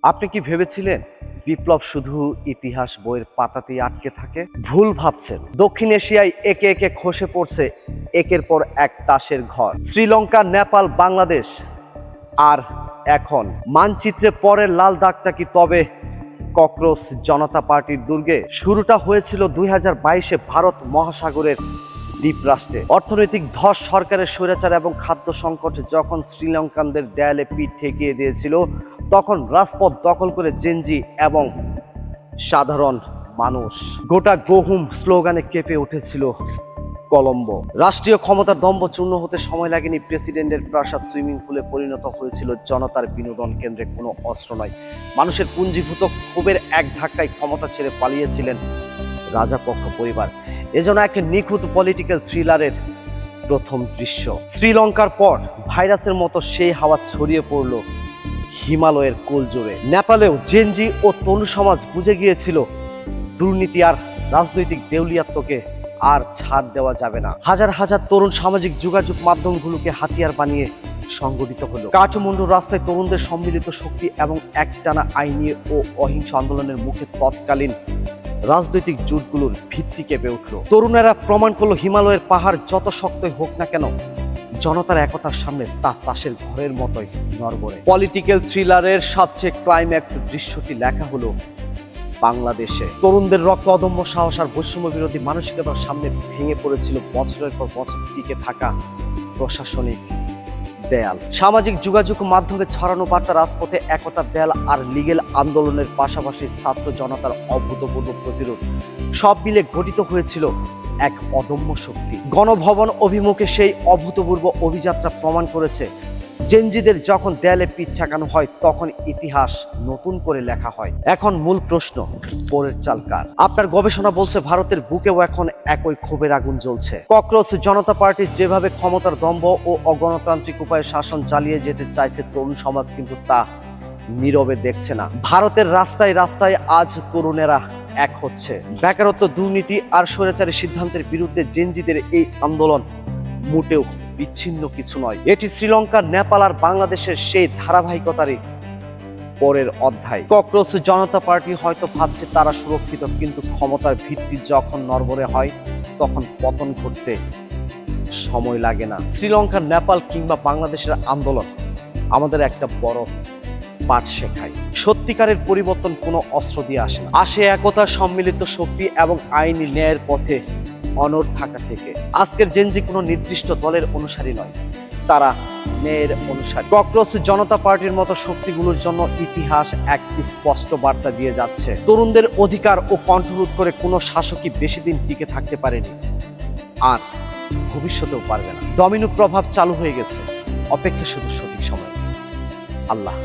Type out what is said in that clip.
আপনি কি ভেবেছিলেন বিপ্লব শুধু ইতিহাস বইয়ের পাতাতেই আটকে থাকে? ভুল ভাবছেন। দক্ষিণ এশিয়ায় একে একে খসে পড়ছে একের পর এক তাসের ঘর। শ্রীলঙ্কা, নেপাল, বাংলাদেশ, আর এখন মানচিত্রে পরের লাল দাগটা কি তবে ককরোচ জনতা পার্টির দুর্গে? শুরুটা হয়েছিল 2022-এ ভারত মহাসাগরের দ্বীপরাষ্ট্রে। অর্থনৈতিক ধস, সরকারের স্বৈরাচার এবং খাদ্য সংকট যখন শ্রীলঙ্কানদের দেয়ালে পিঠ ঠেকিয়ে দিয়েছিল, তখন রাজপথ দখল করে জেনজি এবং সাধারণ মানুষ। গোটা গহুম স্লোগানে কেঁপে উঠেছিল কলম্বো। রাষ্ট্রীয় ক্ষমতার দম্ভ চূর্ণ হতে সময় লাগেনি। প্রেসিডেন্টের প্রাসাদ সুইমিং পুলে পরিণত হয়েছিল জনতার বিনোদন কেন্দ্রে। কোনো অস্ত্র নয়, মানুষের পুঞ্জীভূত ক্ষোভের এক ধাক্কায় ক্ষমতা ছেড়ে পালিয়েছিলেন রাজাপক্ষ পরিবার। এজন্য এক নিখুঁত পলিটিক্যাল থ্রিলারের প্রথম দৃশ্য। শ্রীলঙ্কার পর ভাইরাসের মতো সেই হাওয়া ছড়িয়ে পড়ল হিমালয়ের কোল জুড়ে। নেপালেও জেনজি ও তরুণ সমাজ বুঝে গিয়েছিল দুর্নীতি আর রাজনৈতিক দেউলিয়াত্বকে আর ছাড় দেওয়া যাবে না। হাজার হাজার তরুণ সামাজিক যোগাযোগ মাধ্যমগুলোকে হাতিয়ার বানিয়ে সংগঠিত হলো। কাঠমান্ডুর রাস্তায় তরুণদের সম্মিলিত শক্তি এবং একটানা আইনি ও অহিংস আন্দোলনের মুখে তৎকালীন রাজনৈতিক জোটগুলোর ভিত্তি কেঁপে উঠল। তরুণেরা প্রমাণ করলো হিমালয়ের পাহাড় যত শক্তই হোক না কেন, জনতার একতার সামনে তা তাসের ঘরের মতোই নড়বড়ে। পলিটিক্যাল থ্রিলারের সবচেয়ে ক্লাইম্যাক্স দৃশ্যটি লেখা হলো বাংলাদেশে। তরুণদের রক্ত, অদম্য সাহস আর বৈষম্য বিরোধী মানসিকতার সামনে ভেঙে পড়েছিল বছরের পর বছর টিকে থাকা প্রশাসনিক দেয়াল। সামাজিক যোগাযোগ মাধ্যমে ছড়ানো বার্তা, রাজপথে একতার দেয়াল আর লিগেল আন্দোলনের পাশাপাশি ছাত্র জনতার অভূতপূর্ব প্রতিরোধ, সব মিলে গঠিত হয়েছিল এক অদম্য শক্তি। গণভবন অভিমুখে সেই অভূতপূর্ব অভিযাত্রা প্রমাণ করেছে, জেনজিদের যখন দেয়ালে পিঠ ঠেকানো হয় তখন ইতিহাস নতুন করে লেখা হয়। এখন মূল প্রশ্ন, পরের চাল কার? আপনার গবেষণা বলছে ভারতের বুকেও এখন একই ক্ষোভের আগুন জ্বলছে। ককরোচ জনতা পার্টি যেভাবে ক্ষমতার দম্ভ ও অগণতান্ত্রিক উপায়ে শাসন চালিয়ে যেতে চাইছে, তরুণ সমাজ কিন্তু তা নীরবে দেখছে না। ভারতের রাস্তায় রাস্তায় আজ তরুণেরা এক হচ্ছে। বেকারত্ব, দুর্নীতি আর স্বৈরাচারী সিদ্ধান্তের বিরুদ্ধে জেনজিদের এই আন্দোলন মোটেও বিচ্ছিন্ন কিছু নয়। এটি শ্রীলঙ্কা, নেপাল আর বাংলাদেশের সেই ধারাবাহিকতারই পরের অধ্যায়। ককরোচ জনতা পার্টি হয়তো ভাবছে তারা সুরক্ষিত, কিন্তু ক্ষমতার ভিত্তি যখন নড়বড়ে হয় তখন পতন ঘটতে সময় লাগে না। শ্রীলঙ্কা, নেপাল কিংবা বাংলাদেশের আন্দোলন আমাদের একটা বড় পাঠ শেখায়। সত্যিকারের পরিবর্তন কোনো অস্ত্র দিয়ে আসে না, আসে একতা, সম্মিলিত শক্তি এবং আইনি ন্যায়ের পথে অনড় থাকা থেকে। আজকের জেনজি কোনো নির্দিষ্ট দলের অনুসারী নয়, তারা ন্যায়ের অনুসারী। ককরোচ জনতা পার্টির মতো শক্তিগুলোর জন্য ইতিহাস এক স্পষ্ট বার্তা দিয়ে যাচ্ছে, তরুণদের অধিকার ও কণ্ঠরোধ করে কোনো শাসকই বেশি দিন টিকে থাকতে পারেনি, আর ভবিষ্যতেও পারবে না। ডমিনো প্রভাব চালু হয়ে গেছে, অপেক্ষা শুধু সঠিক সময়। আল্লাহ।